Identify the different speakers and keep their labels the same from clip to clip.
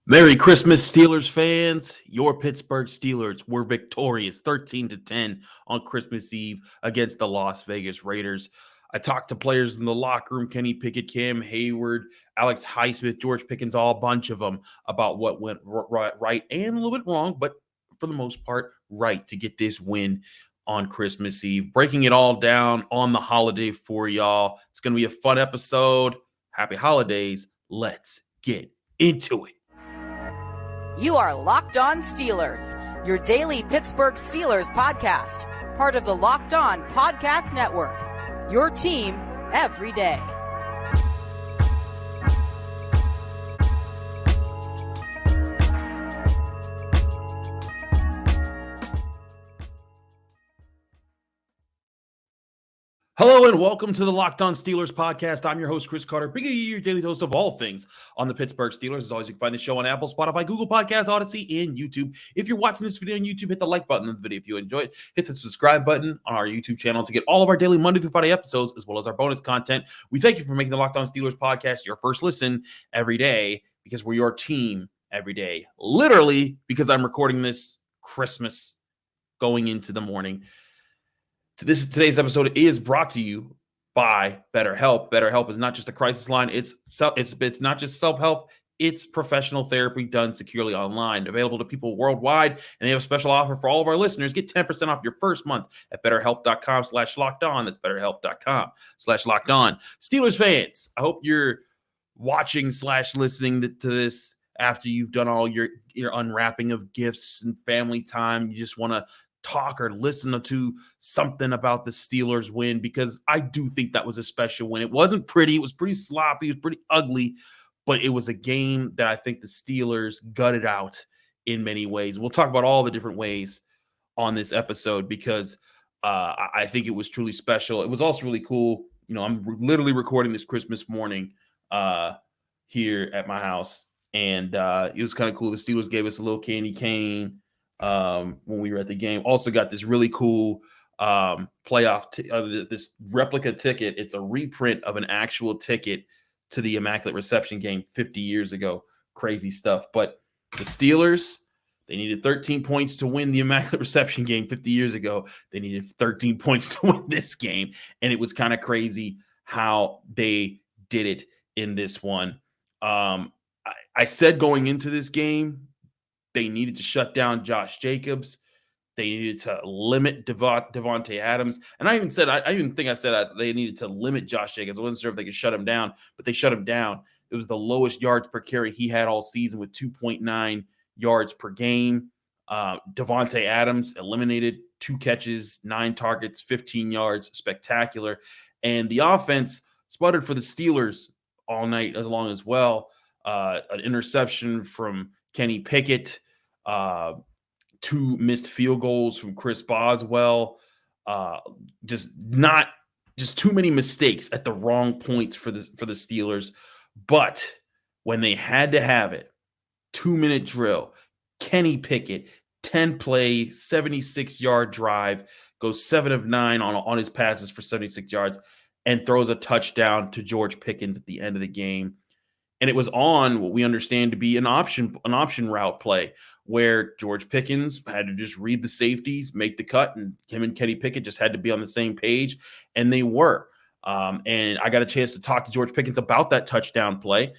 Speaker 1: Merry Christmas, Steelers fans. Your Pittsburgh Steelers were victorious 13-10 on Christmas Eve against the Las Vegas Raiders. I talked to players in the locker room, Kenny Pickett, Cam Heyward, Alex Highsmith, George Pickens, all a bunch of them about what went right and a little bit wrong, but for the most part, right to get this win on Christmas Eve. Breaking it all down on the holiday for y'all. It's going to be a fun episode. Happy holidays. Let's get into it.
Speaker 2: You are Locked On Steelers, your daily Pittsburgh Steelers podcast, part of the Locked On Podcast Network, your team every day.
Speaker 1: Hello and welcome to the Locked On Steelers podcast. I'm your host, Chris Carter, bringing you your daily dose of all things on the Pittsburgh Steelers. As always, you can find the show on Apple, Spotify, Google Podcasts, Odyssey, and YouTube. If you're watching this video on YouTube, hit the like button on the video if you enjoy it. Hit the subscribe button on our YouTube channel to get all of our daily Monday through Friday episodes, as well as our bonus content. We thank you for making the Locked On Steelers podcast your first listen every day, because we're your team every day. Literally, because I'm recording this Christmas going into the morning. Today's episode is brought to you by BetterHelp. BetterHelp is not just a crisis line. It's not just self-help. It's professional therapy done securely online, available to people worldwide. And they have a special offer for all of our listeners. Get 10% off your first month at BetterHelp.com/lockedon. That's BetterHelp.com/lockedon. Steelers fans, I hope you're watching/listening to this after you've done all your unwrapping of gifts and family time. You just want to talk or listen to something about the Steelers win, because I do think that was a special win. It wasn't pretty. It was pretty sloppy. It was pretty ugly, but it was a game that I think the Steelers gutted out in many ways. We'll talk about all the different ways on this episode, because I think it was truly special. It was also really cool. You know, I'm literally recording this Christmas morning here at my house, and it was kind of cool. The Steelers gave us a little candy cane when we were at the game. Also got this really cool playoff this replica ticket. It's a reprint of an actual ticket to the Immaculate Reception game 50 years ago. Crazy stuff. But the Steelers, they needed 13 points to win the Immaculate Reception game 50 years ago. They needed 13 points to win this game, and it was kind of crazy how they did it in this one. I said going into this game, they needed to shut down Josh Jacobs. They needed to limit Davante Adams. And I even said they needed to limit Josh Jacobs. I wasn't sure if they could shut him down, but they shut him down. It was the lowest yards per carry he had all season, with 2.9 yards per game. Davante Adams eliminated 2 catches, 9 targets, 15 yards. Spectacular. And the offense sputtered for the Steelers all night long as well. An interception from Kenny Pickett, 2 missed field goals from Chris Boswell, just too many mistakes at the wrong points for the Steelers. But when they had to have it, 2-minute drill, Kenny Pickett, 10-play, 76-yard drive, goes 7 of 9 on his passes for 76 yards, and throws a touchdown to George Pickens at the end of the game. And it was on what we understand to be an option route play, where George Pickens had to just read the safeties, make the cut, and him and Kenny Pickett just had to be on the same page, and they were. And I got a chance to talk to George Pickens about that touchdown play.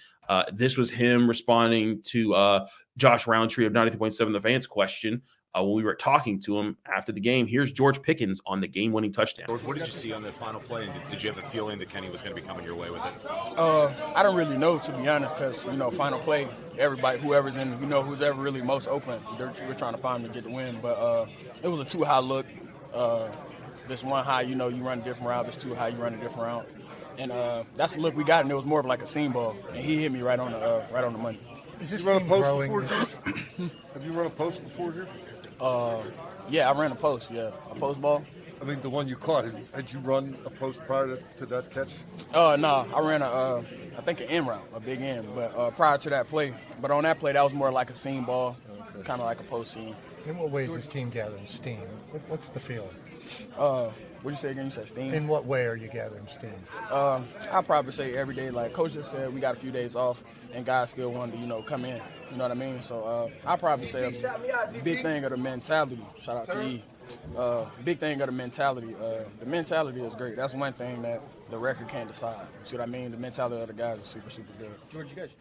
Speaker 1: This was him responding to Josh Roundtree of 93.7 The Fans question when we were talking to him after the game. Here's George Pickens on the game-winning touchdown.
Speaker 3: George, what did you see on that final play? And did you have a feeling that Kenny was going to be coming your way with it?
Speaker 4: I don't really know, to be honest, because, final play, everybody, whoever's in, who's ever really most open, we're trying to find them to get the win. But it was a 2-high look. This 1 high, you run a different route. This 2 high, you run a different route. And that's the look we got, and it was more of like a seam ball. And he hit me right on the money.
Speaker 5: Is this run a post before, Have you run a post before here?
Speaker 4: Yeah, I ran a post, a post ball.
Speaker 5: I mean, the one you caught, had you run a post prior to that catch?
Speaker 4: No, I ran I think an in route, a big end, but prior to that play. But on that play, that was more like a seam ball, kind of like a post seam.
Speaker 6: In what way is this team gathering steam? What's the feeling?
Speaker 4: What did you say again? You said steam?
Speaker 6: In what way are you gathering steam?
Speaker 4: I'll probably say every day. Like Coach just said, we got a few days off, and guys still wanted to, come in. You know what I mean? So I'll probably say a big thing of the mentality. Shout out to E. Big thing of the mentality. The mentality is great. That's one thing that the record can't decide. You see what I mean? The mentality of the guys is super, super good. George, you guys.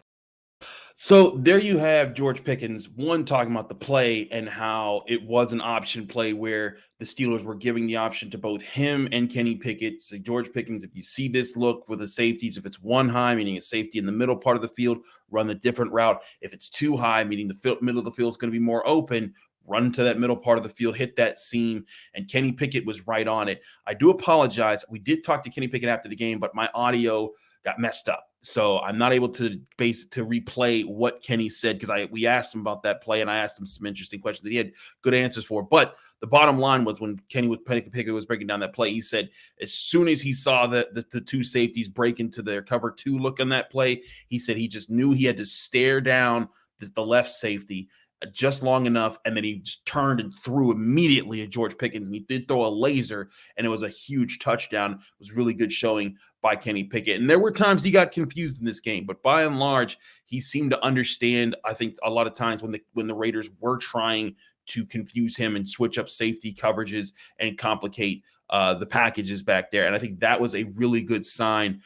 Speaker 1: So there you have George Pickens, one talking about the play and how it was an option play where the Steelers were giving the option to both him and Kenny Pickett. So George Pickens, if you see this look with the safeties, if it's one high, meaning a safety in the middle part of the field, run the different route. If it's too high, meaning the middle of the field is going to be more open, run to that middle part of the field, hit that seam, and Kenny Pickett was right on it. I do apologize. We did talk to Kenny Pickett after the game, but my audio got messed up. So I'm not able to replay what Kenny said because we asked him about that play and I asked him some interesting questions that he had good answers for. But the bottom line was when Pickett was breaking down that play, he said as soon as he saw the two safeties break into their cover two look on that play, he said he just knew he had to stare down the left safety just long enough, and then he just turned and threw immediately at George Pickens, and he did throw a laser, and it was a huge touchdown. It was really good showing by Kenny Pickett. And there were times he got confused in this game, but by and large, he seemed to understand, I think, a lot of times when the Raiders were trying to confuse him and switch up safety coverages and complicate the packages back there. And I think that was a really good sign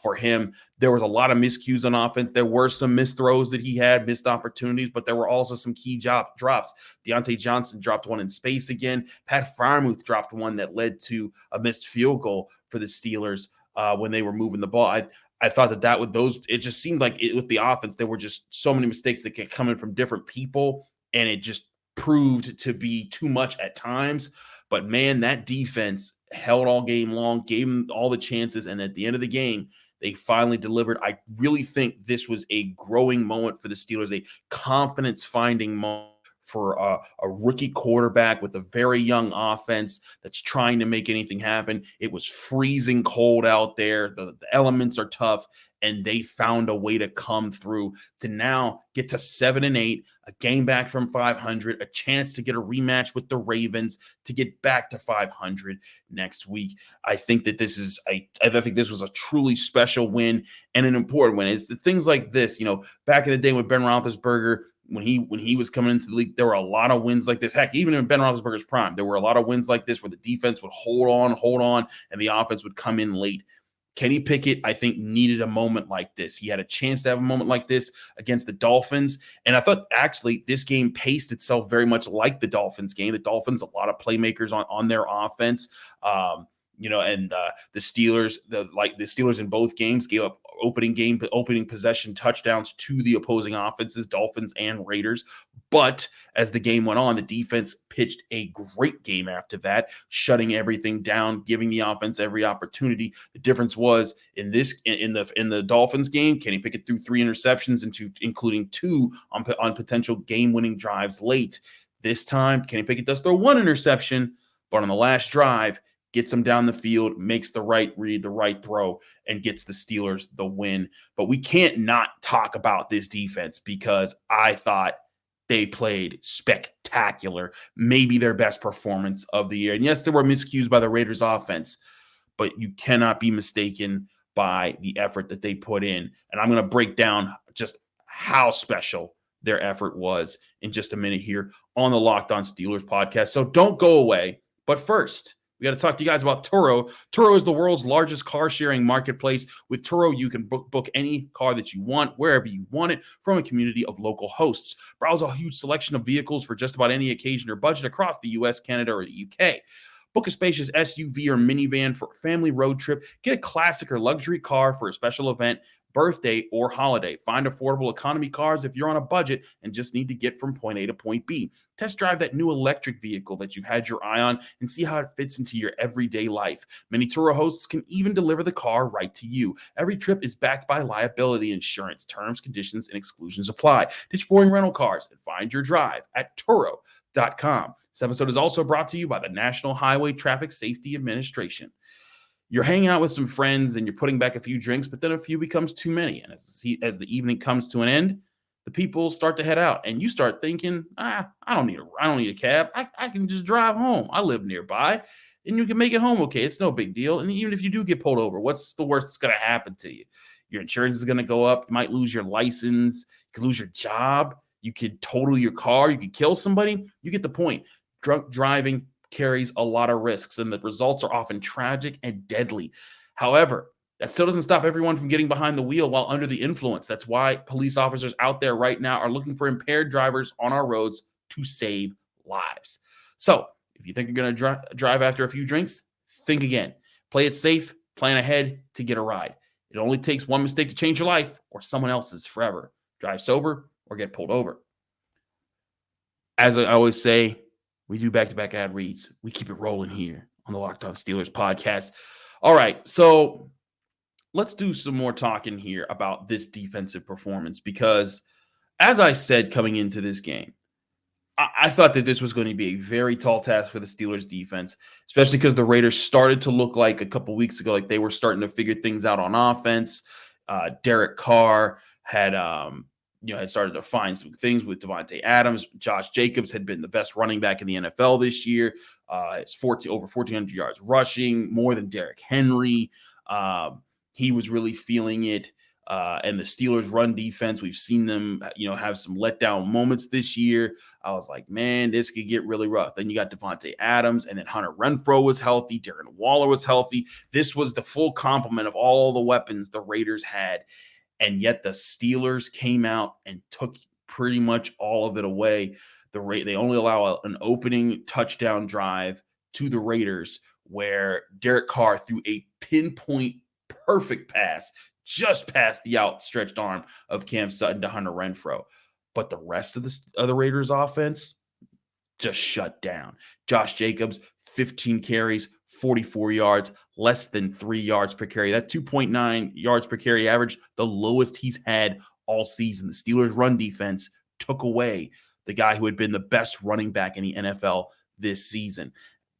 Speaker 1: for him. There was a lot of miscues on offense. There were some missed throws that he had, missed opportunities, but there were also some key drops. Deontay Johnson dropped one in space again. Pat Freiermuth dropped one that led to a missed field goal for the Steelers when they were moving the ball. I thought that with those, it just seemed like with the offense, there were just so many mistakes that kept coming from different people, and it just proved to be too much at times. But man, that defense held all game long, gave them all the chances, and at the end of the game, they finally delivered. I really think this was a growing moment for the Steelers, a confidence-finding moment for a rookie quarterback with a very young offense that's trying to make anything happen. It was freezing cold out there. The elements are tough, and they found a way to come through to now get to 7-8, a game back from 500, a chance to get a rematch with the Ravens to get back to 500 next week. I think that this is I think this was a truly special win and an important win. It's the things like this, back in the day when Ben Roethlisberger, when he was coming into the league, there were a lot of wins like this. Heck, even in Ben Roethlisberger's prime, there were a lot of wins like this where the defense would hold on, and the offense would come in late. Kenny Pickett, I think, needed a moment like this. He had a chance to have a moment like this against the Dolphins. And I thought, actually, this game paced itself very much like the Dolphins game. The Dolphins, a lot of playmakers on their offense. And the Steelers in both games gave up opening possession touchdowns to the opposing offenses, Dolphins and Raiders. But as the game went on, the defense pitched a great game after that, shutting everything down, giving the offense every opportunity. The difference was in the Dolphins game, Kenny Pickett threw 3 interceptions, including 2 on potential game-winning drives late. This time, Kenny Pickett does throw 1 interception, but on the last drive, gets them down the field, makes the right read, the right throw, and gets the Steelers the win. But we can't not talk about this defense because I thought they played spectacular, maybe their best performance of the year. And yes, there were miscues by the Raiders offense, but you cannot be mistaken by the effort that they put in. And I'm going to break down just how special their effort was in just a minute here on the Locked On Steelers podcast. So don't go away. But first, we got to talk to you guys about Turo. Turo is the world's largest car-sharing marketplace. With Turo, you can book any car that you want, wherever you want it, from a community of local hosts. Browse a huge selection of vehicles for just about any occasion or budget across the U.S., Canada, or the UK. Book a spacious SUV or minivan for a family road trip. Get a classic or luxury car for a special event, birthday, or holiday. Find affordable economy cars if you're on a budget and just need to get from point A to point B. Test drive that new electric vehicle that you've had your eye on and see how it fits into your everyday life. Many Turo hosts can even deliver the car right to you. Every trip is backed by liability insurance. Terms, conditions, and exclusions apply. Ditch boring rental cars and find your drive at Turo.com. This episode is also brought to you by the National Highway Traffic Safety Administration. You're hanging out with some friends and you're putting back a few drinks, but then a few becomes too many. And as the evening comes to an end, the people start to head out and you start thinking, I don't need a cab. I can just drive home. I live nearby and you can make it home. Okay. It's no big deal. And even if you do get pulled over, what's the worst that's going to happen to you? Your insurance is going to go up. You might lose your license. You could lose your job. You could total your car. You could kill somebody. You get the point. Drunk driving carries a lot of risks, and the results are often tragic and deadly. However, that still doesn't stop everyone from getting behind the wheel while under the influence. That's why police officers out there right now are looking for impaired drivers on our roads to save lives. So if you think you're going to drive after a few drinks, think again. Play it safe. Plan ahead to get a ride. It only takes one mistake to change your life or someone else's forever. Drive sober or get pulled over. As I always say, we do back-to-back ad reads. We keep it rolling here on the Locked On Steelers podcast. All right, so let's do some more talking here about this defensive performance because, as I said coming into this game, I thought that this was going to be a very tall task for the Steelers defense, especially because the Raiders started to look like a couple weeks ago, like they were starting to figure things out on offense. Derek Carr had started to find some things with Davante Adams. Josh Jacobs had been the best running back in the NFL this year. It's over 1,400 yards rushing, more than Derrick Henry. He was really feeling it. And the Steelers' run defense, we've seen them, have some letdown moments this year. I was like, man, this could get really rough. Then you got Davante Adams, and then Hunter Renfrow was healthy. Darren Waller was healthy. This was the full complement of all the weapons the Raiders had. And yet the Steelers came out and took pretty much all of it away. They only allow an opening touchdown drive to the Raiders where Derek Carr threw a pinpoint perfect pass just past the outstretched arm of Cam Sutton to Hunter Renfrow. But the rest of the Raiders offense just shut down. Josh Jacobs, 15 carries, 44 yards, less than 3 yards per carry. That 2.9 yards per carry average, the lowest he's had all season. The Steelers' run defense took away the guy who had been the best running back in the NFL this season.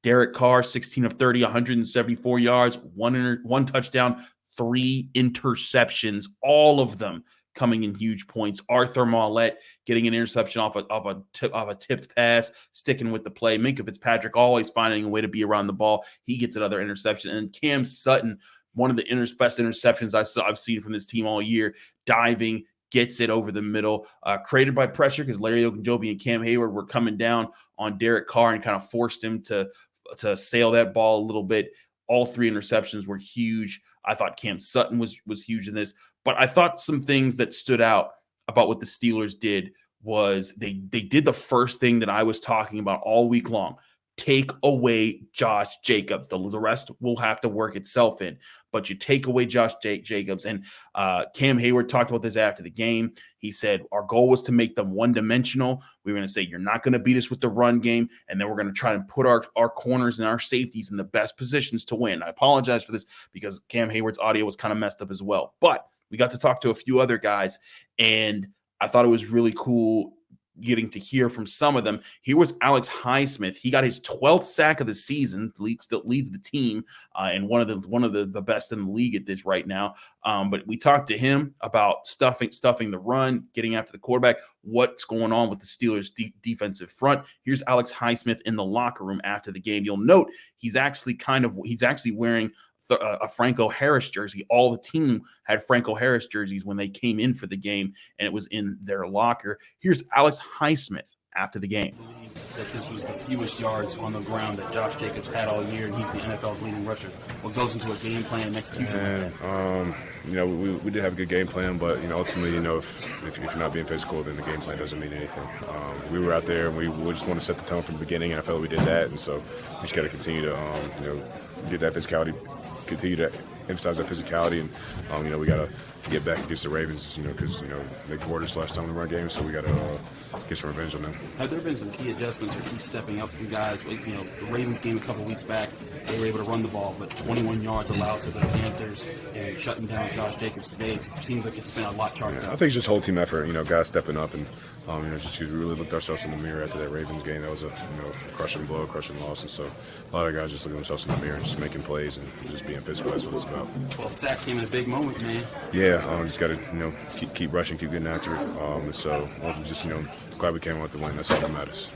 Speaker 1: Derek Carr, 16 of 30, 174 yards, one touchdown, 3 interceptions, all of them coming in huge points. Arthur Maulet getting an interception off a tipped pass, sticking with the play. Minkah Fitzpatrick always finding a way to be around the ball. He gets another interception. And Cam Sutton, one of the best interceptions I've seen from this team all year, diving, gets it over the middle, created by pressure because Larry Ogunjobi and Cam Heyward were coming down on Derek Carr and kind of forced him to sail that ball a little bit. All 3 interceptions were huge. I thought Cam Sutton was huge in this, but I thought some things that stood out about what the Steelers did was they did the first thing that I was talking about all week long. Take away Josh Jacobs. The rest will have to work itself in, but you take away Josh Jacobs. And Cam Heyward talked about this after the game. He said, our goal was to make them one-dimensional. We were going to say, you're not going to beat us with the run game, and then we're going to try and put our corners and our safeties in the best positions to win. I apologize for this because Cam Hayward's audio was kind of messed up as well. But we got to talk to a few other guys, and I thought it was really cool getting to hear from some of them. Here was Alex Highsmith. He got his 12th sack of the season, leads the team, and one of the best in the league at this right now. But we talked to him about stuffing the run, getting after the quarterback, what's going on with the Steelers' defensive front. Here's Alex Highsmith in the locker room after the game. You'll note he's actually wearing a Franco Harris jersey. All the team had Franco Harris jerseys when they came in for the game, and it was in their locker. Here's Alex Highsmith after the game.
Speaker 7: That this was the fewest yards on the ground that Josh Jacobs had all year, and he's the NFL's leading rusher. What goes into a game plan and execution?
Speaker 8: We did have a good game plan, but ultimately, if you're not being physical, then the game plan doesn't mean anything. We were out there and we just want to set the tone from the beginning, and I felt we did that, and so we just got to continue to get that physicality. Continue to emphasize that physicality, and we got to get back against the Ravens, because they poured us last time in the run game, so we got to get some revenge on them.
Speaker 7: Have there been some key adjustments or key stepping up from guys? Like, the Ravens game a couple weeks back, they were able to run the ball, but 21 yards allowed to the Panthers, and shutting down Josh Jacobs today. It seems like it's been a lot sharper.
Speaker 8: I think it's just whole team effort. Guys stepping up, and just we really looked ourselves in the mirror after that Ravens game. That was a crushing blow, crushing loss, and so a lot of guys just looking themselves in the mirror and just making plays and just being physical. That's what it's about.
Speaker 7: 12th sack came in a big moment, man.
Speaker 8: Yeah, just got to keep rushing, keep getting after it. And so just glad we came out with the win. That's all that matters.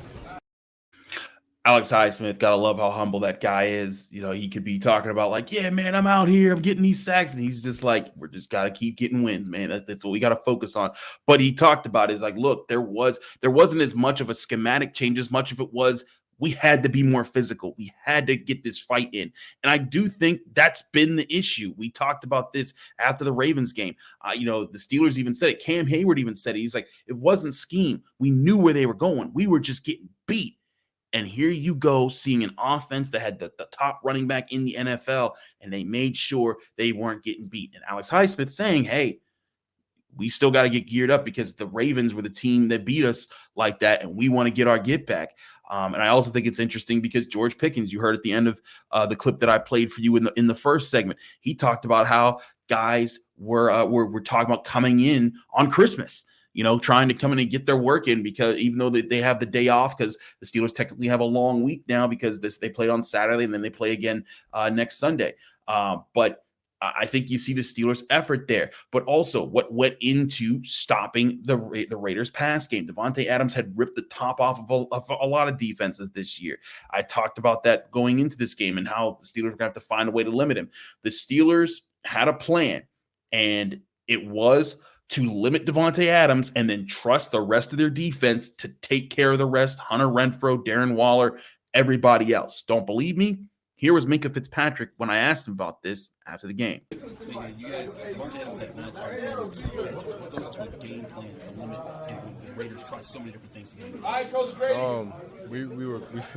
Speaker 1: Alex Highsmith, gotta love how humble that guy is. You know, he could be talking about like, yeah, man, I'm out here, I'm getting these sacks, and he's just like, we're just gotta keep getting wins, man. That's what we gotta focus on. But he talked about is like, look, there wasn't as much of a schematic change as much of it was we had to be more physical. We had to get this fight in. And I do think that's been the issue. We talked about this after the Ravens game. You know, the Steelers even said it. Cam Heyward even said it. He's like, it wasn't scheme. We knew where they were going. We were just getting beat. And here you go, seeing an offense that had the top running back in the NFL, and they made sure they weren't getting beat. And Alex Highsmith saying, hey, we still got to get geared up because the Ravens were the team that beat us like that, and we want to get our get back. And I also think it's interesting because George Pickens, you heard at the end of the clip that I played for you in the first segment, he talked about how guys were talking about coming in on Christmas, you know, trying to come in and get their work in, because even though they have the day off, because the Steelers technically have a long week now because they played on Saturday and then they play again next Sunday. But I think you see the Steelers' effort there, but also what went into stopping the Raiders' pass game. Davante Adams had ripped the top off of a lot of defenses this year. I talked about that going into this game and how the Steelers were going to have to find a way to limit him. The Steelers had a plan, and it was to limit Davante Adams and then trust the rest of their defense to take care of the rest. Hunter Renfrow, Darren Waller, everybody else. Don't believe me? Here was Minkah Fitzpatrick when I asked him about this after the game.
Speaker 7: You guys, Davante Adams had 9 targets, what goes to a game plan to limit him when the Raiders try so many different things to get him?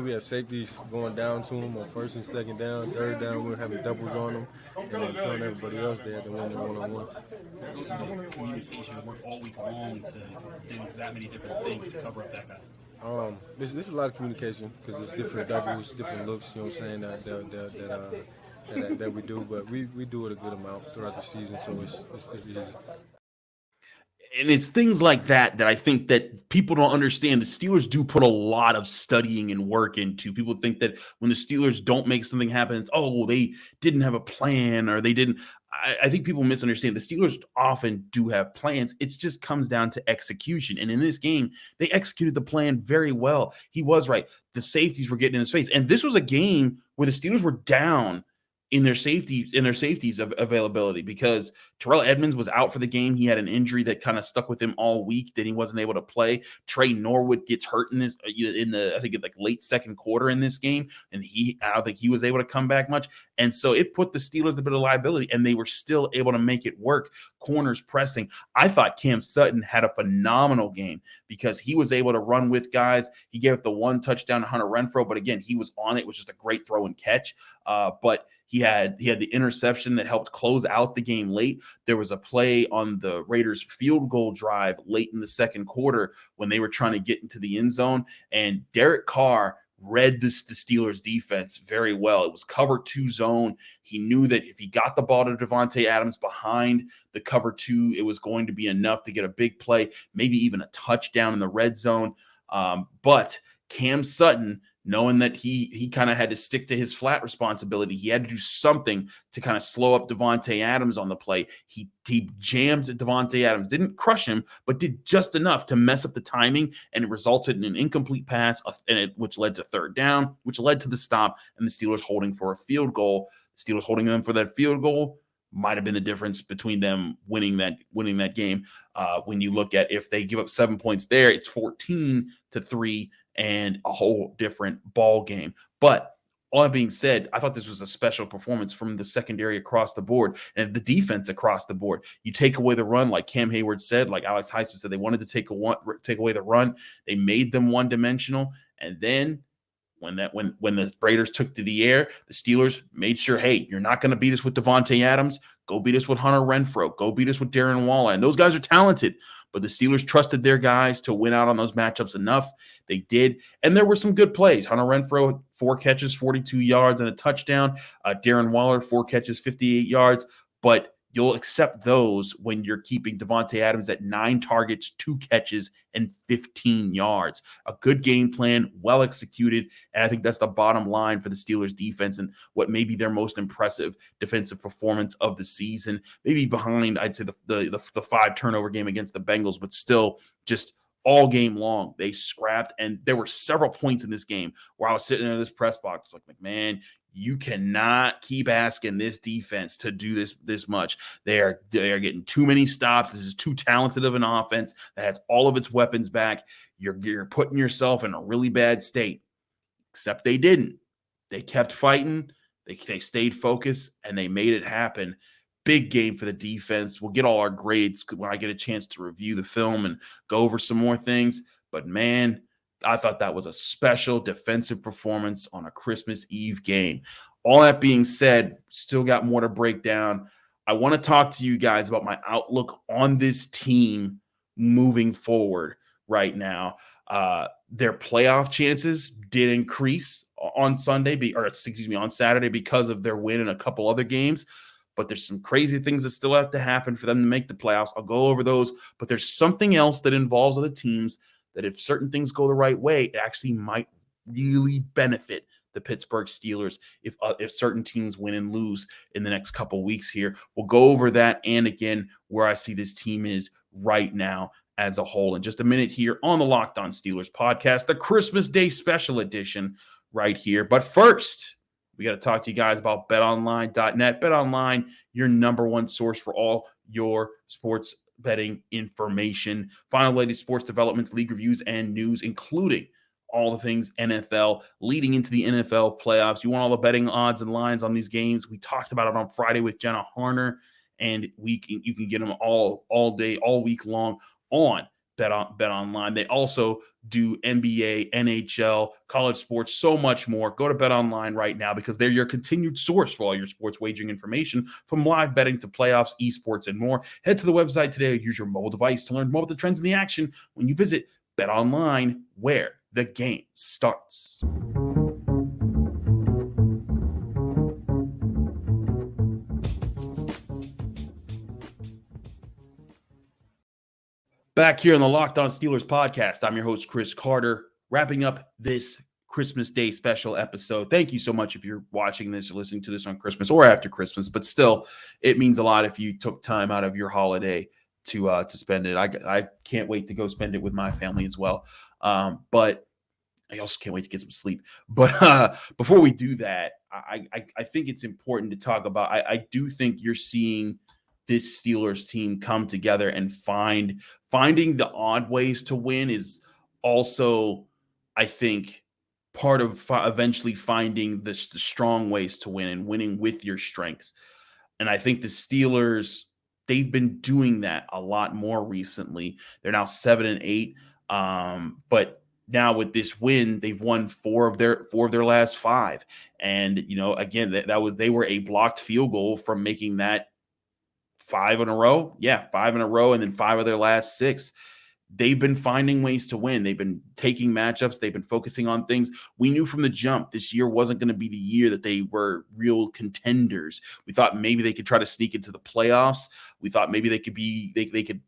Speaker 9: We had safeties going down to him on first and second down, third down. We were having doubles on them, and then telling everybody else they had to win the one-on-one.
Speaker 7: What goes into communication work all week long to do that many different things to cover up that guy?
Speaker 9: There's a lot of communication because there's different doubles, different looks. You know what I'm saying that we do, but we do it a good amount throughout the season, so it's easy.
Speaker 1: And it's things like that I think that people don't understand. The Steelers do put a lot of studying and work into. People think that when the Steelers don't make something happen, it's, oh, they didn't have a plan or they didn't. I think people misunderstand. The Steelers often do have plans. It just comes down to execution. And in this game, they executed the plan very well. He was right. The safeties were getting in his face. And this was a game where the Steelers were down in their safeties of availability because Terrell Edmonds was out for the game. He had an injury that kind of stuck with him all week. Then he wasn't able to play. Trey Norwood gets hurt in this I think like late second quarter in this game, and I don't think he was able to come back much. And so it put the Steelers a bit of liability, and they were still able to make it work. Corners pressing. I thought Cam Sutton had a phenomenal game because he was able to run with guys. He gave up the one touchdown to Hunter Renfrow, but again, he was on it. It was just a great throw and catch. But he had the interception that helped close out the game late. There was a play on the Raiders field goal drive late in the second quarter when they were trying to get into the end zone, and Derek Carr read the Steelers defense very well. It was cover 2 zone. He knew that if he got the ball to Davante Adams behind the cover 2, it was going to be enough to get a big play, maybe even a touchdown in the red zone. But Cam Sutton, knowing that he kind of had to stick to his flat responsibility, he had to do something to kind of slow up Davante Adams on the play. He jammed Davante Adams, didn't crush him, but did just enough to mess up the timing, and it resulted in an incomplete pass, which led to third down, which led to the stop, and the Steelers holding for a field goal. The Steelers holding them for that field goal might have been the difference between them winning that game. When you look at if they give up 7 points there, it's 14-3 and a whole different ball game. But all that being said, I thought this was a special performance from the secondary across the board and the defense across the board. You take away the run, like Cam Heyward said, like Alex Highsmith said, they wanted to take away the run. They made them one-dimensional, and then when the Raiders took to the air, the Steelers made sure, hey, you're not going to beat us with Davante Adams. Go beat us with Hunter Renfrow. Go beat us with Darren Waller. And those guys are talented, but the Steelers trusted their guys to win out on those matchups enough. They did, and there were some good plays. Hunter Renfrow, 4 catches, 42 yards, and a touchdown. Darren Waller, 4 catches, 58 yards. But you'll accept those when you're keeping Davante Adams at 9 targets, 2 catches, and 15 yards. A good game plan, well executed, and I think that's the bottom line for the Steelers defense and what may be their most impressive defensive performance of the season. Maybe behind, I'd say, the 5 turnover game against the Bengals, but still just all game long. They scrapped, and there were several points in this game where I was sitting in this press box like, McMahon, you cannot keep asking this defense to do this much. They are getting too many stops. This is too talented of an offense that has all of its weapons back. You're putting yourself in a really bad state. Except they didn't. They kept fighting. They stayed focused, and they made it happen. Big game for the defense. We'll get all our grades when I get a chance to review the film and go over some more things. But, man, I thought that was a special defensive performance on a Christmas Eve game. All that being said, still got more to break down. I want to talk to you guys about my outlook on this team moving forward right now. Their playoff chances did increase on on Saturday because of their win in a couple other games. But there's some crazy things that still have to happen for them to make the playoffs. I'll go over those. But there's something else that involves other teams that if certain things go the right way, it actually might really benefit the Pittsburgh Steelers if certain teams win and lose in the next couple weeks here. We'll go over that and, again, where I see this team is right now as a whole in just a minute here on the Locked On Steelers podcast, the Christmas Day special edition right here. But first, we got to talk to you guys about betonline.net. BetOnline, your number one source for all your sports betting information. Find the latest sports developments, league reviews, and news, including all the things NFL leading into the NFL playoffs. You want all the betting odds and lines on these games? We talked about it on Friday with Jenna Harner, and you can get them all day, all week long on BetOnline. They also do NBA, NHL, college sports, so much more. Go to BetOnline right now because they're your continued source for all your sports wagering information, from live betting to playoffs, esports, and more. Head to the website today or use your mobile device to learn more about the trends in the action when you visit BetOnline, where the game starts. Back here on the Locked On Steelers podcast, I'm your host, Chris Carter, wrapping up this Christmas Day special episode. Thank you so much if you're watching this or listening to this on Christmas or after Christmas, but still, it means a lot if you took time out of your holiday to spend it. I can't wait to go spend it with my family as well, but I also can't wait to get some sleep. But before we do that, I think it's important to talk about, I do think you're seeing this Steelers team come together and finding the odd ways to win is also, I think, part of eventually finding the strong ways to win and winning with your strengths. And I think the Steelers, they've been doing that a lot more recently. They're now 7-8, but now with this win, they've won four of their last five. And again, they were a blocked field goal from making that 5 in a row. Yeah, 5 in a row, and then 5 of their last 6. They've been finding ways to win. They've been taking matchups. They've been focusing on things. We knew from the jump this year wasn't going to be the year that they were real contenders. We thought maybe they could try to sneak into the playoffs. We thought maybe they could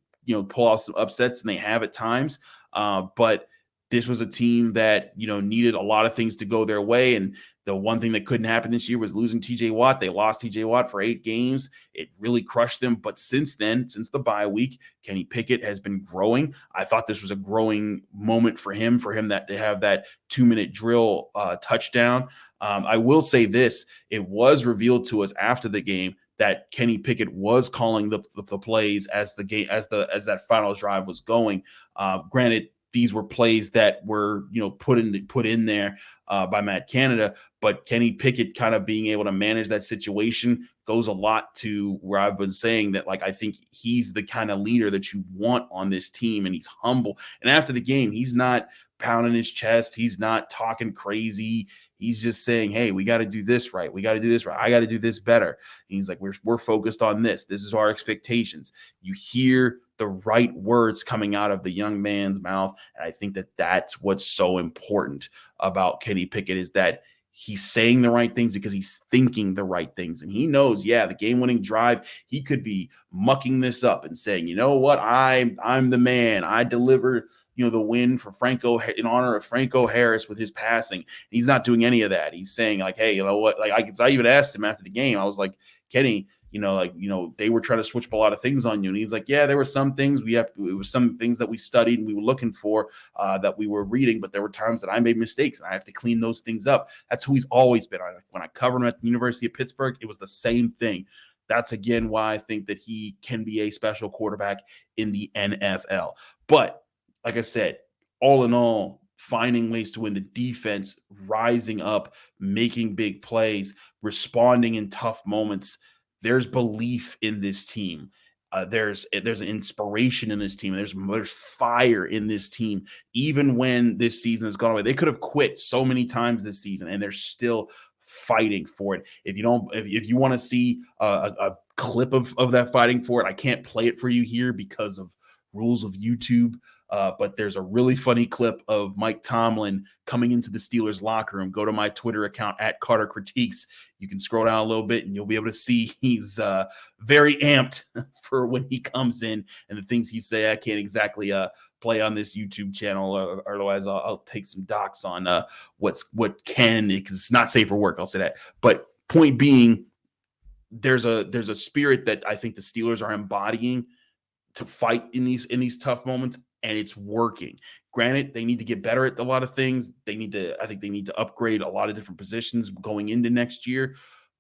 Speaker 1: pull off some upsets, and they have at times. But this was a team that needed a lot of things to go their way, and the one thing that couldn't happen this year was losing TJ Watt. They lost TJ Watt for 8 games. It really crushed them. But since then, since the bye week, Kenny Pickett has been growing. I thought this was a growing moment for him that to have that 2-minute drill touchdown. I will say this: it was revealed to us after the game that Kenny Pickett was calling the plays as that final drive was going. Granted, these were plays that were, put in there by Matt Canada, but Kenny Pickett kind of being able to manage that situation goes a lot to where I've been saying that, I think he's the kind of leader that you want on this team, and he's humble. And after the game, he's not pounding his chest. He's not talking crazy. He's just saying, hey, we got to do this right. We got to do this right. I got to do this better. And he's like, we're focused on this. This is our expectations. You hear the right words coming out of the young man's mouth. And I think that that's what's so important about Kenny Pickett, is that he's saying the right things because he's thinking the right things. And he knows, the game-winning drive, he could be mucking this up and saying, you know what, I'm the man. I deliver the win for in honor of Franco Harris with his passing. He's not doing any of that. He's saying, hey, you know what? I even asked him after the game. I was like, Kenny, they were trying to switch up a lot of things on you. And he's like, yeah, there were some things it was some things that we studied and we were looking for that we were reading, but there were times that I made mistakes and I have to clean those things up. That's who he's always been. When I covered him at the University of Pittsburgh, it was the same thing. That's, again, why I think that he can be a special quarterback in the NFL. But like I said, all in all, finding ways to win, the defense rising up, making big plays, responding in tough moments. There's belief in this team. There's an inspiration in this team. There's fire in this team. Even when this season has gone away, they could have quit so many times this season, and they're still fighting for it. If you want to see a clip of that fighting for it, I can't play it for you here because of rules of YouTube. But there's a really funny clip of Mike Tomlin coming into the Steelers locker room. Go to my Twitter account at Carter Critiques. You can scroll down a little bit and you'll be able to see he's very amped for when he comes in, and the things he say I can't exactly play on this YouTube channel, or otherwise I'll take some docs on what can, because it's not safe for work. I'll say that. But point being, there's a spirit that I think the Steelers are embodying to fight in these tough moments. And it's working. Granted, they need to get better at a lot of things. I think they need to upgrade a lot of different positions going into next year.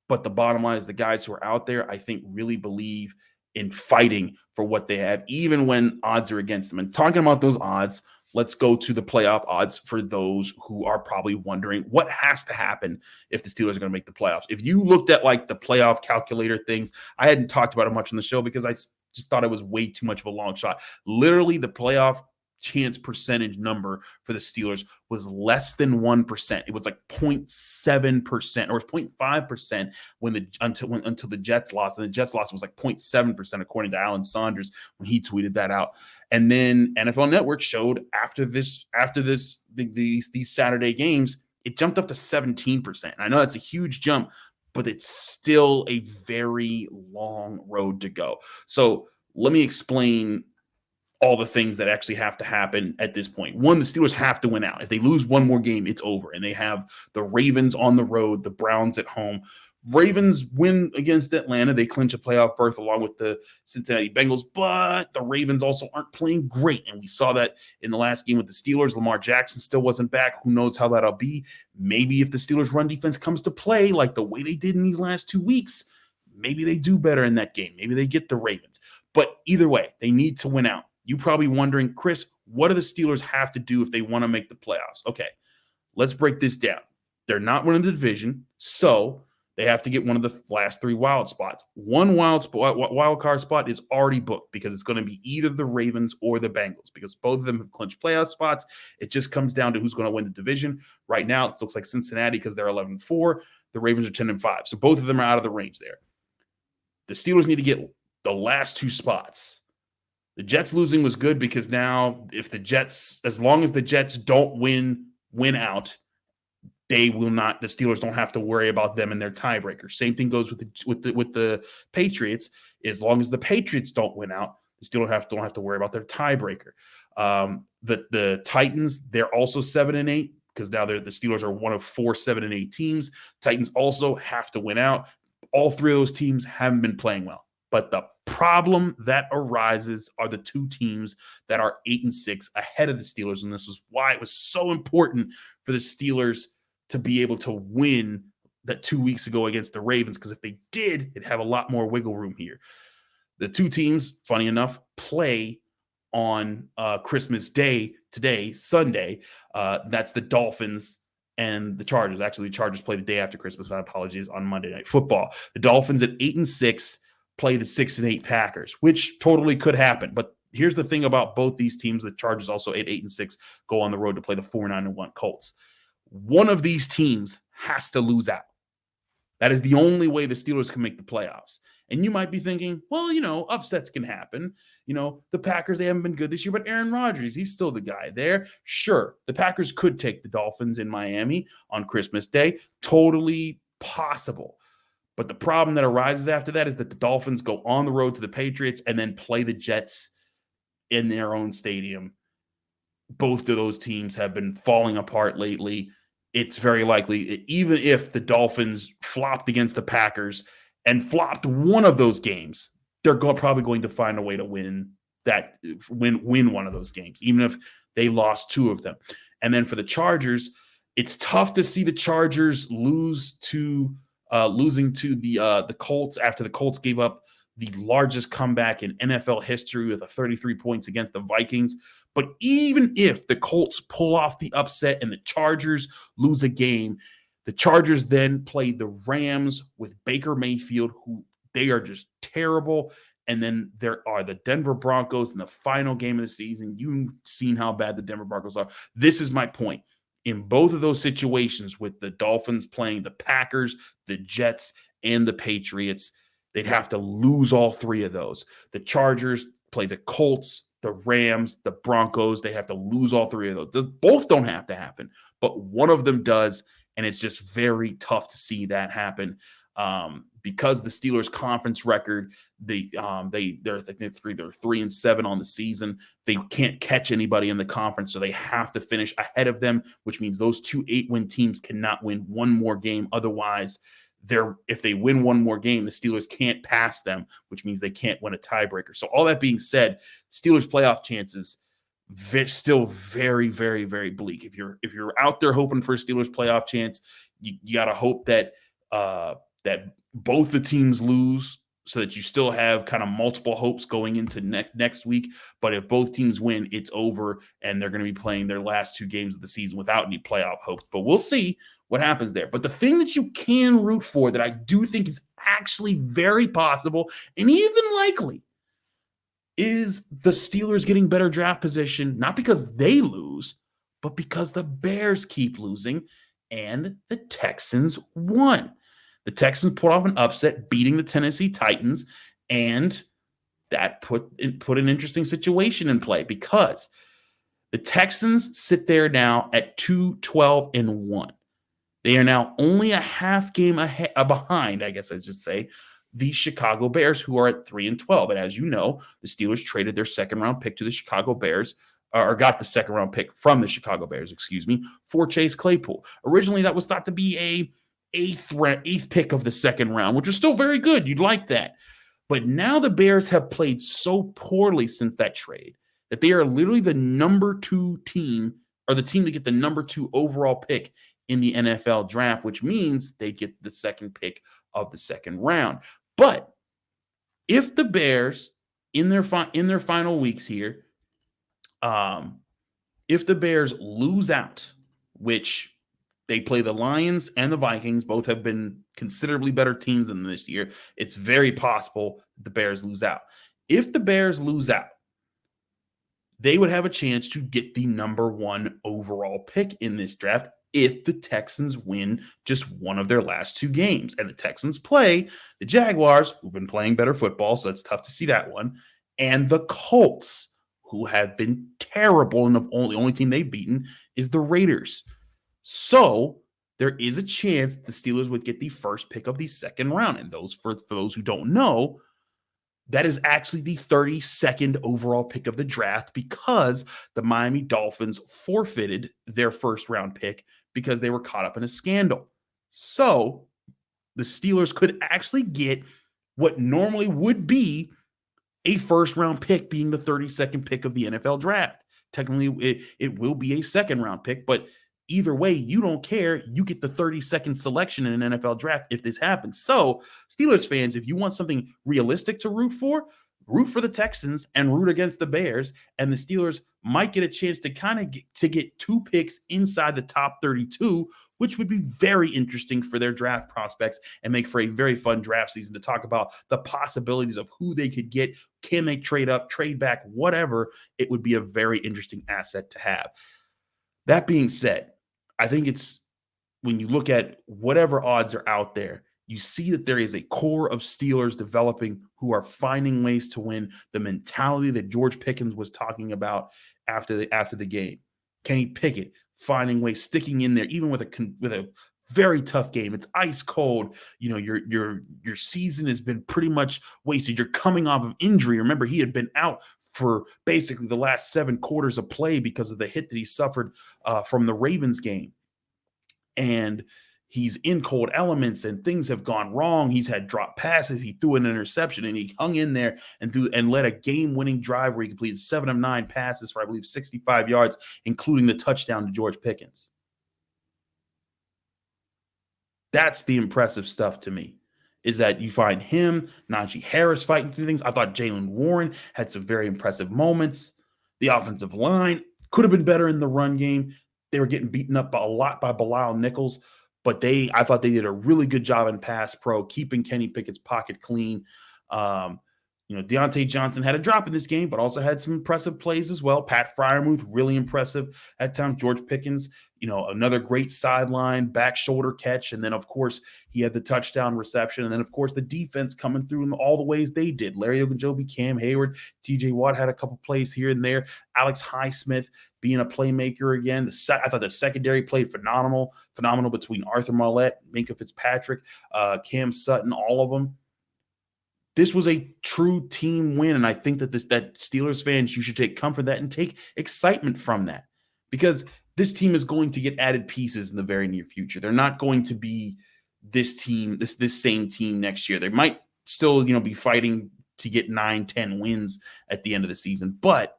Speaker 1: But the bottom line is the guys who are out there, I think, really believe in fighting for what they have, even when odds are against them. And talking about those odds, let's go to the playoff odds for those who are probably wondering what has to happen if the Steelers are going to make the playoffs. If you looked at like the playoff calculator things, I hadn't talked about it much on the show because I just thought it was way too much of a long shot. Literally, the playoff chance percentage number for the Steelers was less than 1%. It was like 0.7% or 0.5% until the Jets lost. And the Jets loss was like 0.7%, according to Alan Saunders when he tweeted that out. And then NFL Network showed after these Saturday games, it jumped up to 17%. And I know that's a huge jump, but it's still a very long road to go. So let me explain all the things that actually have to happen at this point. One, the Steelers have to win out. If they lose one more game, it's over. And they have the Ravens on the road, the Browns at home. Ravens win against Atlanta. They clinch a playoff berth along with the Cincinnati Bengals, but the Ravens also aren't playing great. And we saw that in the last game with the Steelers. Lamar Jackson still wasn't back. Who knows how that'll be? Maybe if the Steelers' run defense comes to play like the way they did in these last 2 weeks, maybe they do better in that game. Maybe they get the Ravens. But either way, they need to win out. You're probably wondering, Chris, what do the Steelers have to do if they want to make the playoffs? Okay, let's break this down. They're not winning the division, so they have to get one of the last 3 wild spots. One wild card spot is already booked because it's going to be either the Ravens or the Bengals because both of them have clinched playoff spots. It just comes down to who's going to win the division. Right now, it looks like Cincinnati because they're 11-4. The Ravens are 10-5. So both of them are out of the range there. The Steelers need to get the last 2 spots. The Jets losing was good because now if the Jets, as long as the Jets don't win out, they will not. The Steelers don't have to worry about them and their tiebreaker. Same thing goes with the Patriots. As long as the Patriots don't win out, the Steelers don't have to worry about their tiebreaker. The Titans, they're also 7-8 because now the Steelers are one of 4 7-8 teams. Titans also have to win out. All 3 of those teams haven't been playing well. But the problem that arises are the 2 teams that are 8-6 ahead of the Steelers. And this was why it was so important for the Steelers to be able to win that 2 weeks ago against the Ravens. Because if they did, it'd have a lot more wiggle room here. The 2 teams, funny enough, play on Christmas Day today, Sunday. That's the Dolphins and the Chargers. Actually, the Chargers play the day after Christmas. My apologies, on Monday Night Football. The Dolphins at 8-6 play the 6-8 Packers, which totally could happen. But here's the thing about both these teams. The Chargers also at 8-6 go on the road to play the 4-9-1 Colts. One of these teams has to lose out. That is the only way the Steelers can make the playoffs. And you might be thinking, well, upsets can happen. The Packers, they haven't been good this year, but Aaron Rodgers, he's still the guy there. Sure, the Packers could take the Dolphins in Miami on Christmas Day. Totally possible. But the problem that arises after that is that the Dolphins go on the road to the Patriots and then play the Jets in their own stadium. Both of those teams have been falling apart lately. It's very likely, even if the Dolphins flopped against the Packers and flopped one of those games, they're probably going to find a way to win one of those games, even if they lost 2 of them. And then for the Chargers, it's tough to see the Chargers losing to the Colts after the Colts gave up the largest comeback in NFL history with 33 points against the Vikings. But even if the Colts pull off the upset and the Chargers lose a game, the Chargers then play the Rams with Baker Mayfield, who they are just terrible. And then there are the Denver Broncos in the final game of the season. You've seen how bad the Denver Broncos are. This is my point. In both of those situations, with the Dolphins playing the Packers, the Jets, and the Patriots, they'd have to lose all 3 of those. The Chargers play the Colts, the Rams, the Broncos. They have to lose all 3 of those. Both don't have to happen, but one of them does, and it's just very tough to see that happen. Because the Steelers' conference record, they're 3-7 on the season. They can't catch anybody in the conference, so they have to finish ahead of them, which means those 2 8-win teams cannot win one more game. Otherwise, if they win one more game, the Steelers can't pass them, which means they can't win a tiebreaker. So all that being said, Steelers' playoff chances still very, very, very bleak. If you're out there hoping for a Steelers playoff chance, you got to hope that that both the teams lose so that you still have kind of multiple hopes going into next week. But if both teams win, it's over, and they're going to be playing their last 2 games of the season without any playoff hopes. But we'll see what happens there. But the thing that you can root for that I do think is actually very possible and even likely is the Steelers getting better draft position, not because they lose, but because the Bears keep losing and the Texans won. The Texans pulled off an upset, beating the Tennessee Titans, and that put an interesting situation in play because the Texans sit there now at 2-12-1. They are now only a half game behind, I guess I should say, the Chicago Bears, who are at 3-12. And as you know, the Steelers traded their second-round pick to the Chicago Bears, or got the second-round pick from the Chicago Bears, for Chase Claypool. Originally, that was thought to be a eighth pick of the second round, which is still very good. You'd like that. But now the Bears have played so poorly since that trade that they are literally the number 2 team, or the team to get the number 2 overall pick in the NFL draft, which means they get the second pick of the second round. But if the Bears in their final weeks here, if the Bears lose out, which they play the Lions and the Vikings, both have been considerably better teams than this year, it's very possible the Bears lose out. If the Bears lose out, they would have a chance to get the number 1 overall pick in this draft if the Texans win just one of their last 2 games. And the Texans play the Jaguars, who've been playing better football, so it's tough to see that one, and the Colts, who have been terrible, and the only team they've beaten is the Raiders. So there is a chance the Steelers would get the first pick of the second round. And for those who don't know, that is actually the 32nd overall pick of the draft because the Miami Dolphins forfeited their first-round pick because they were caught up in a scandal. So the Steelers could actually get what normally would be a first-round pick, being the 32nd pick of the NFL draft. Technically, it will be a second-round pick, but either way, you don't care. You get the 32nd selection in an NFL draft if this happens. So, Steelers fans, if you want something realistic to root for the Texans and root against the Bears, and the Steelers might get a chance to get 2 picks inside the top 32, which would be very interesting for their draft prospects and make for a very fun draft season to talk about the possibilities of who they could get. Can they trade up, trade back, whatever? It would be a very interesting asset to have. That being said, I think it's when you look at whatever odds are out there, you see that there is a core of Steelers developing who are finding ways to win. The mentality that George Pickens was talking about after the game. Kenny Pickett finding ways, sticking in there, even with a very tough game. It's ice cold. You know, your season has been pretty much wasted. You're coming off of injury. Remember, he had been out for basically the last 7 quarters of play because of the hit that he suffered from the Ravens game. And he's in cold elements and things have gone wrong. He's had drop passes. He threw an interception and he hung in there and led a game-winning drive where he completed 7 of 9 passes for, I believe, 65 yards, including the touchdown to George Pickens. That's the impressive stuff to me, is that you find him, Najee Harris fighting through things. I thought Jaylen Warren had some very impressive moments. The offensive line could have been better in the run game. They were getting beaten up a lot by Bilal Nichols, but I thought they did a really good job in pass pro, keeping Kenny Pickett's pocket clean. Deontay Johnson had a drop in this game, but also had some impressive plays as well. Pat Freiermuth, really impressive at times. George Pickens, another great sideline, back shoulder catch. And then, of course, he had the touchdown reception. And then, of course, the defense coming through in all the ways they did. Larry Ogunjobi, Cam Heyward, TJ Watt had a couple plays here and there. Alex Highsmith being a playmaker again. I thought the secondary played phenomenal between Arthur Maulet, Minkah Fitzpatrick, Cam Sutton, all of them. This was a true team win, and I think that Steelers fans, you should take comfort in that and take excitement from that, because this team is going to get added pieces in the very near future. They're not going to be this team, this same team next year. They might still, be fighting to get 9-10 wins at the end of the season, but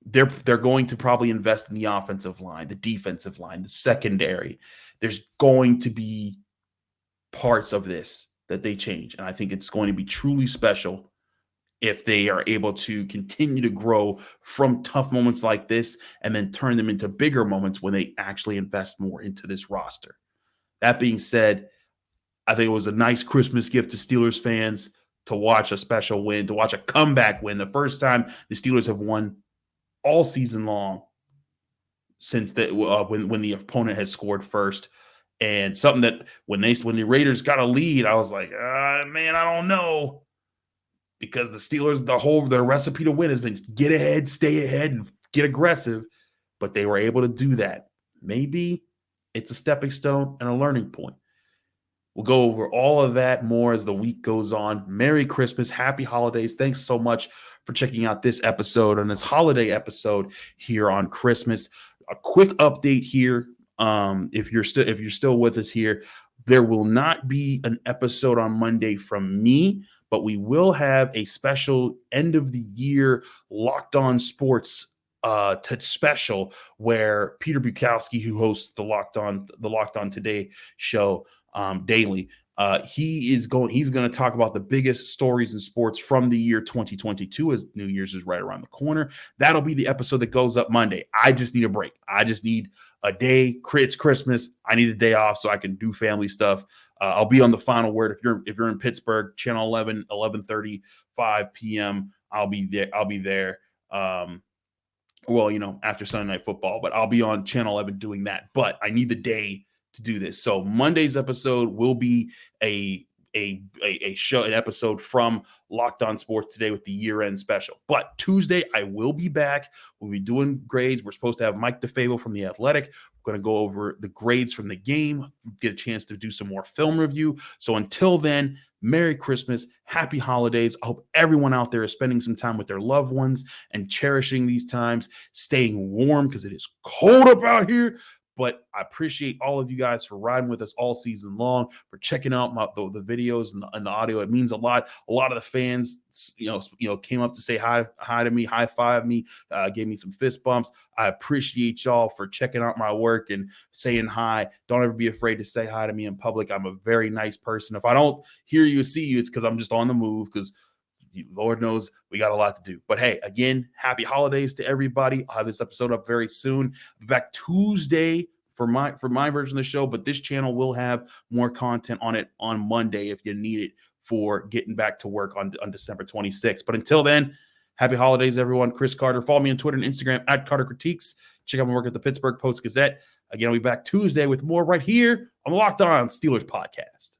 Speaker 1: they're going to probably invest in the offensive line, the defensive line, the secondary. There's going to be parts of this that they change. And I think it's going to be truly special if they are able to continue to grow from tough moments like this and then turn them into bigger moments when they actually invest more into this roster. That being said, I think it was a nice Christmas gift to Steelers fans to watch a special win, to watch a comeback win. The first time the Steelers have won all season long since when the opponent has scored first. And something that when the Raiders got a lead, I was like, man, I don't know. Because the Steelers, their recipe to win has been get ahead, stay ahead, and get aggressive. But they were able to do that. Maybe it's a stepping stone and a learning point. We'll go over all of that more as the week goes on. Merry Christmas. Happy holidays. Thanks so much for checking out this episode and this holiday episode here on Christmas. A quick update here. If you're still with us here, there will not be an episode on Monday from me, but we will have a special end of the year Locked On Sports special where Peter Bukowski, who hosts the Locked On Today show daily, he's going to talk about the biggest stories in sports from the year 2022, as New Year's is right around the corner. That'll be the episode that goes up Monday. I just need a break. I just need a day. It's Christmas. I need a day off so I can do family stuff. I'll be on the final word. If you're in Pittsburgh, channel 11, 11:35 p.m. I'll be there. After Sunday Night Football, but I'll be on channel 11 doing that. But I need the day to do this. So Monday's episode will be an episode from Locked On Sports Today with the year-end special. But Tuesday, I will be back. We'll be doing grades. We're supposed to have Mike DeFavo from The Athletic. We're going to go over the grades from the game, get a chance to do some more film review. So until then, Merry Christmas, Happy Holidays. I hope everyone out there is spending some time with their loved ones and cherishing these times, staying warm because it is cold up out here. But I appreciate all of you guys for riding with us all season long, for checking out the videos and the audio. It means a lot. A lot of the fans, came up to say hi to me, high five me, gave me some fist bumps. I appreciate y'all for checking out my work and saying hi. Don't ever be afraid to say hi to me in public. I'm a very nice person. If I don't hear you or see you, it's because I'm just on the move, because Lord knows we got a lot to do. But hey, again, happy holidays to everybody. I'll have this episode up very soon. I'll be back Tuesday for my version of the show, but this channel will have more content on it on Monday if you need it for getting back to work on December 26th. But until then, happy holidays, everyone. Chris Carter. Follow me on Twitter and Instagram at Carter Critiques. Check out my work at the Pittsburgh Post-Gazette. Again, I'll be back Tuesday with more right here on the Locked On Steelers podcast.